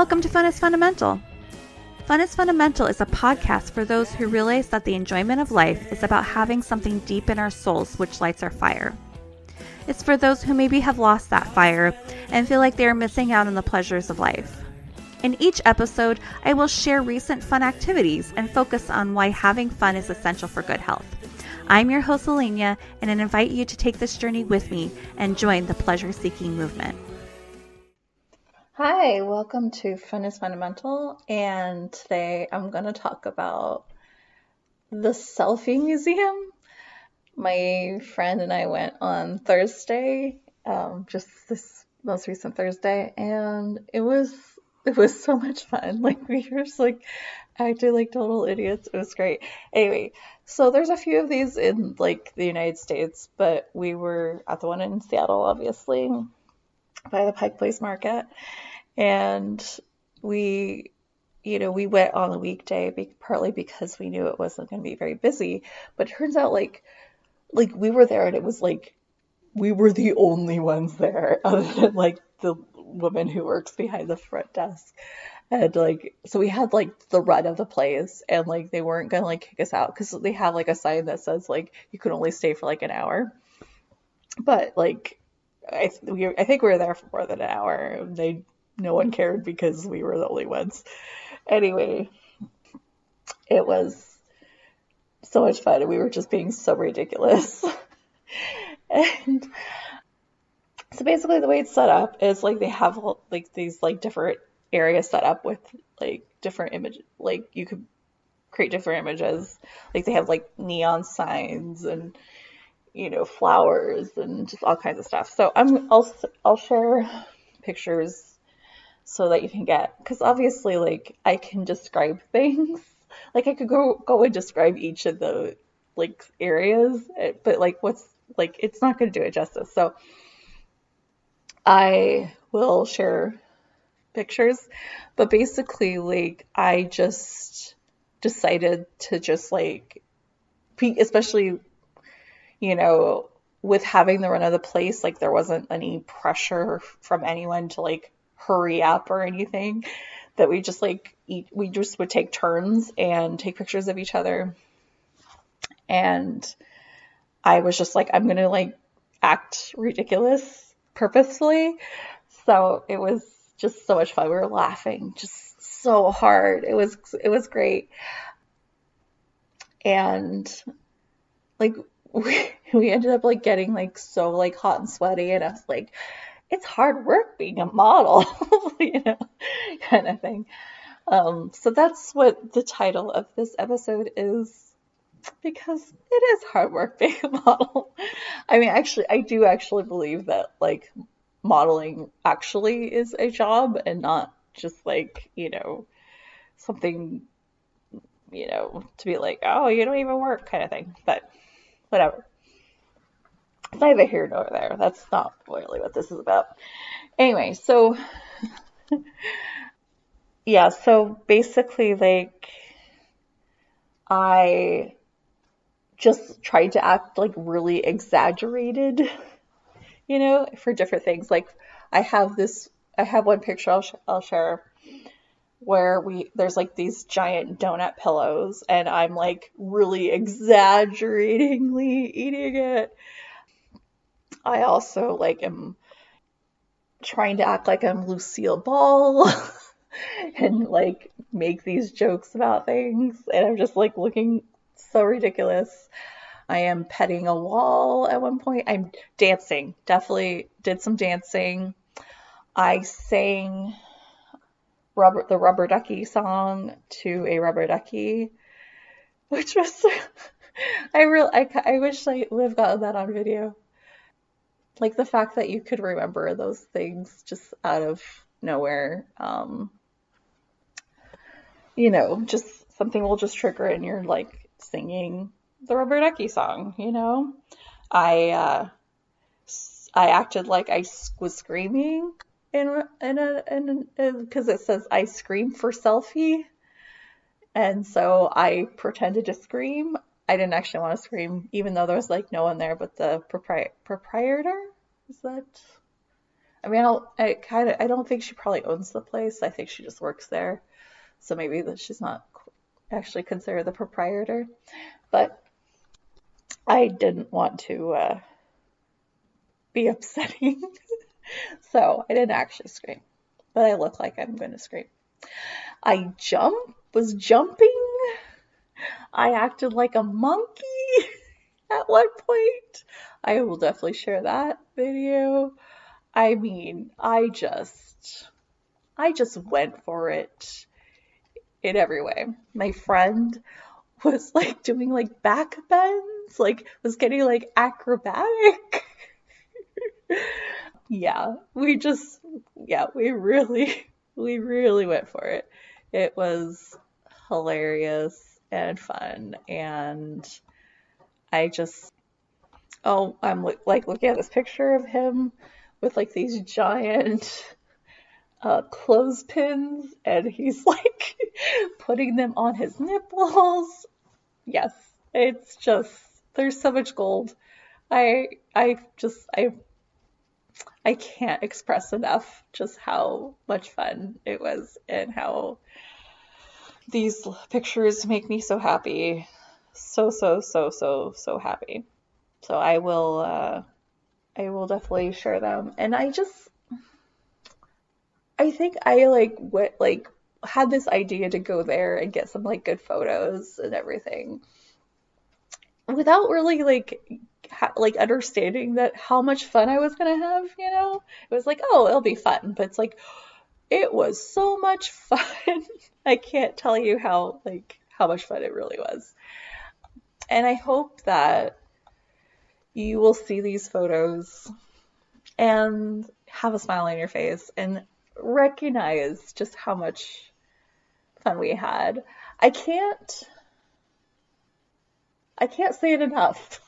Welcome to Fun is Fundamental. Fun is Fundamental is a podcast for those who realize that the enjoyment of life is about having something deep in our souls which lights our fire. It's for those who maybe have lost that fire and feel like they are missing out on the pleasures of life. In each episode, I will share recent fun activities and focus on why having fun is essential for good health. I'm your host, Alenia, and I invite you to take this journey with me and join the pleasure-seeking movement. Hi, welcome to Fun is Fundamental, and today I'm going to talk about the Selfie Museum. My friend and I went on Thursday, just this most recent Thursday, and it was so much fun. Like, we were just acting like total idiots. It was great. Anyway, so there's a few of these in like the United States, but we were at the one in Seattle, obviously, by the Pike Place Market. And we went on a weekday, partly because we knew it wasn't going to be very busy. But it turns out like we were there and it was like we were the only ones there other than like the woman who works behind the front desk. And so we had like the run of the place, and like they weren't going to like kick us out because they have like a sign that says like you can only stay for like an hour. But like I think we were there for more than an hour. No one cared because we were the only ones. Anyway, it was so much fun, and we were just being so ridiculous. And so basically the way it's set up is like they have like these like different areas set up with like different images. Like you could create different images. Like they have like neon signs and flowers and just all kinds of stuff. So I'll share pictures so that you can get, because obviously like I can describe things. Like I could go and describe each of the like areas, but like it's not going to do it justice. So I will share pictures, but basically like I just decided to just like, especially with having the run of the place, like there wasn't any pressure from anyone to like hurry up or anything, that we just we just would take turns and take pictures of each other. And I was just like, I'm gonna like act ridiculous purposefully. So it was just so much fun. We were laughing just so hard. It was great. And like we ended up like getting like so like hot and sweaty, and I was like, it's hard work being a model, kind of thing. So that's what the title of this episode is, because it is hard work being a model. I mean, actually, I do actually believe that like modeling actually is a job and not just like, something, to be like, oh, you don't even work kind of thing. But whatever. It's neither here nor there. That's not really what this is about. Anyway, so yeah, so basically like I just tried to act like really exaggerated, for different things. Like I have one picture I'll share where there's like these giant donut pillows, and I'm like really exaggeratingly eating it. I also like am trying to act like I'm Lucille Ball and like make these jokes about things, and I'm just like looking so ridiculous. I am petting a wall at one point. I'm dancing. Definitely did some dancing. I sang the Rubber Ducky song to a rubber ducky, which was I wish I would have gotten that on video. Like the fact that you could remember those things just out of nowhere, just something will just trigger it, and you're like singing the Rubber Ducky song, I acted like I was screaming because it says I scream for selfie, and so I pretended to scream. I didn't actually want to scream, even though there was like no one there but the proprietor. Is that? I mean, I don't think she probably owns the place. I think she just works there. So maybe that she's not actually considered the proprietor. But I didn't want to be upsetting. So I didn't actually scream. But I look like I'm going to scream. I was jumping. I acted like a monkey at one point. I will definitely share that video. I mean, I just went for it in every way. My friend was like doing like back bends, like was getting like acrobatic. Yeah, we really went for it. It was hilarious and fun, and I just, oh, I'm like looking at this picture of him with like these giant clothespins, and he's like putting them on his nipples. Yes, it's just, there's so much gold. I can't express enough just how much fun it was and how these pictures make me so happy. So happy. So I will definitely share them. And I think I like what like had this idea to go there and get some like good photos and everything without really like understanding that how much fun I was gonna have, you know? It was like, oh, it'll be fun, but it's like it was so much fun. I can't tell you how much fun it really was. And I hope that you will see these photos and have a smile on your face and recognize just how much fun we had. I can't I can't say it enough.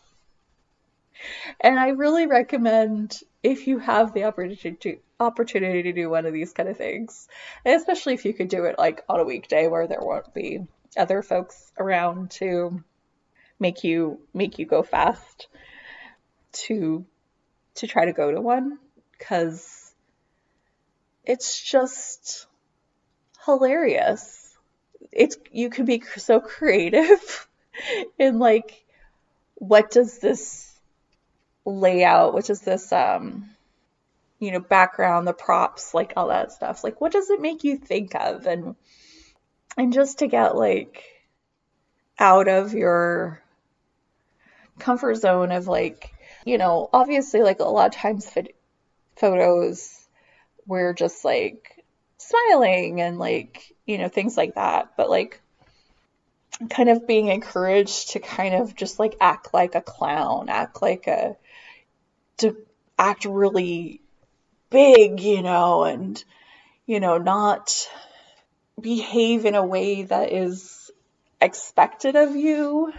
And I really recommend if you have the opportunity to do one of these kind of things, and especially if you could do it like on a weekday where there won't be other folks around to make you go fast to try to go to one, because it's just hilarious. It's you can be so creative in like what does this layout, which is this background, the props, like all that stuff. Like what does it make you think of? And just to get like out of your comfort zone of like, obviously like a lot of times photos we're just like smiling and like, things like that. But like kind of being encouraged to kind of just like act like a clown, to act really big, and, not behave in a way that is expected of you.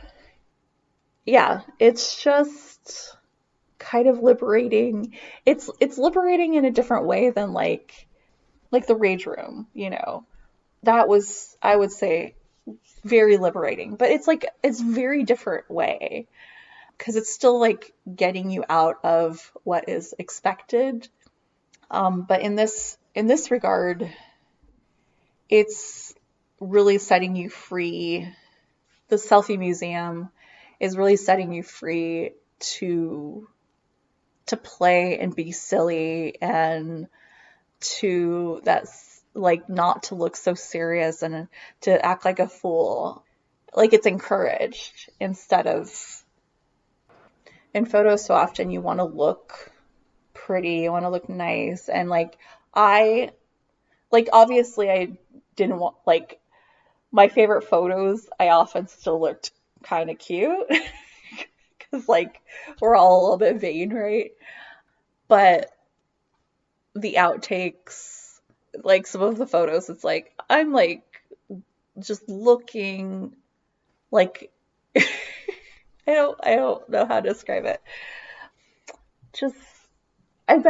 Yeah, it's just kind of liberating. It's liberating in a different way than like the rage room, That was, I would say, very liberating, but it's very different way because it's still like getting you out of what is expected. But in this regard, it's really setting you free. The Selfie Museum is really setting you free to play and be silly and that's like not to look so serious and to act like a fool. Like it's encouraged instead of in photos so often you want to look pretty, you want to look nice. And I obviously I didn't want my favorite photos, I often still looked kind of cute because we're all a little bit vain, right? But the outtakes, some of the photos, it's like I'm just looking like I don't know how to describe it. Just I'm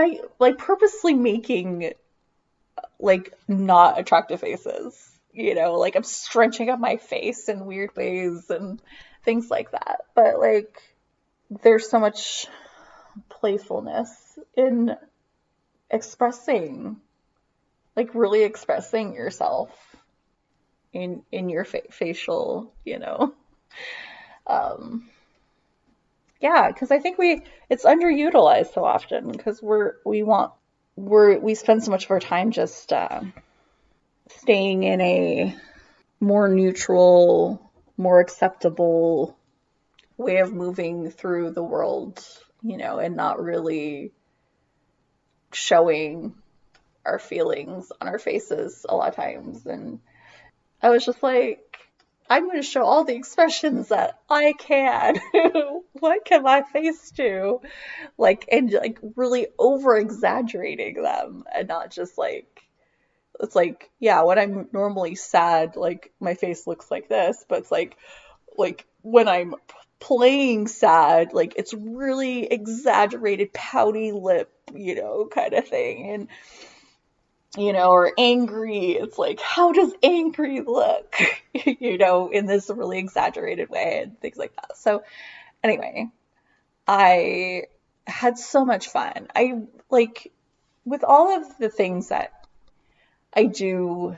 purposely making not attractive faces. I'm scrunching up my face in weird ways and things like that. But there's so much playfulness in expressing, like really expressing yourself in your facial, um, yeah, because I think it's underutilized so often because we spend so much of our time just staying in a more neutral, more acceptable way of moving through the world, and not really showing our feelings on our faces a lot of times. And I was just like, I'm going to show all the expressions that I can. What can my face do? Like, and like really over exaggerating them and not just like, it's like, yeah, when I'm normally sad, like my face looks like this, but it's like when I'm playing sad, like it's really exaggerated pouty lip, kind of thing. And or angry, it's like, how does angry look? In this really exaggerated way and things like that. So anyway, I had so much fun. I like with all of the things that I do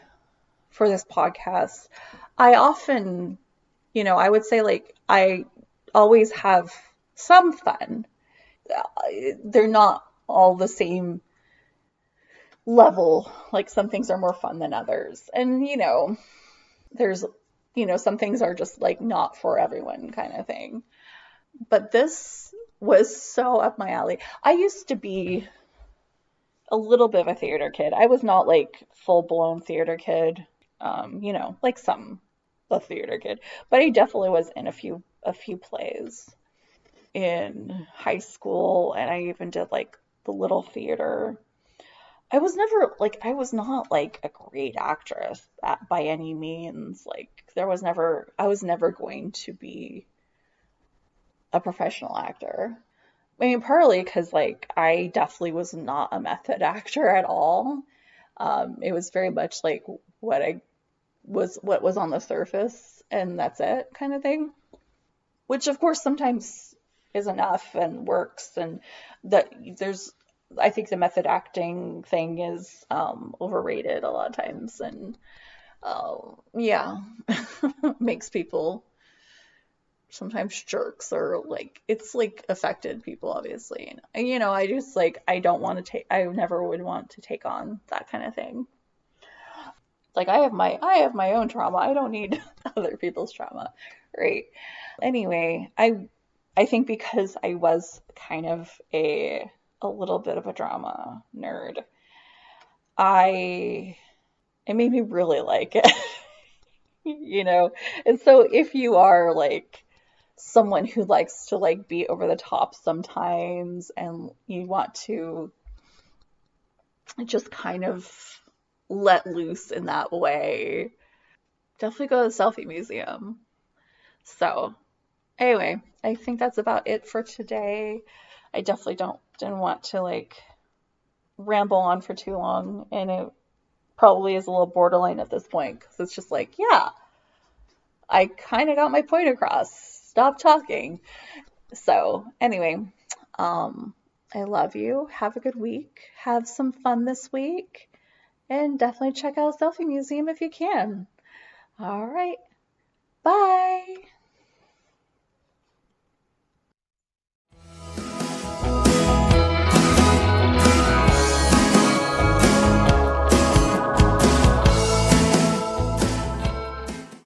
for this podcast, I often, I would say like I always have some fun. They're not all the same level. Like some things are more fun than others. And, there's, some things are just like not for everyone kind of thing. But this was so up my alley. I used to be a little bit of a theater kid. I was not like full blown theater kid, like some a theater kid, but I definitely was in a few plays in high school, and I even did like the little theater. I was not like a great actress by any means. Like I was never going to be a professional actor. I mean, partly because like I definitely was not a method actor at all. It was very much like what was on the surface and that's it kind of thing, which of course sometimes is enough and works. And that there's, I think the method acting thing is overrated a lot of times, and yeah, makes people sometimes jerks, or like it's like affected people obviously. And I just like I never would want to take on that kind of thing. Like I have my own trauma. I don't need other people's trauma, right? Anyway, I think because I was kind of a little bit of a drama nerd, I it made me really like it, you know. And so if you are like someone who likes to like be over the top sometimes and you want to just kind of let loose in that way, definitely go to the Selfie Museum. So, anyway, I think that's about it for today. I definitely didn't want to like ramble on for too long, and it probably is a little borderline at this point because it's just like, yeah, I kind of got my point across. Stop talking. So, anyway, um, I love you. Have a good week. Have some fun this week, and definitely check out Selfie Museum if you can. All right.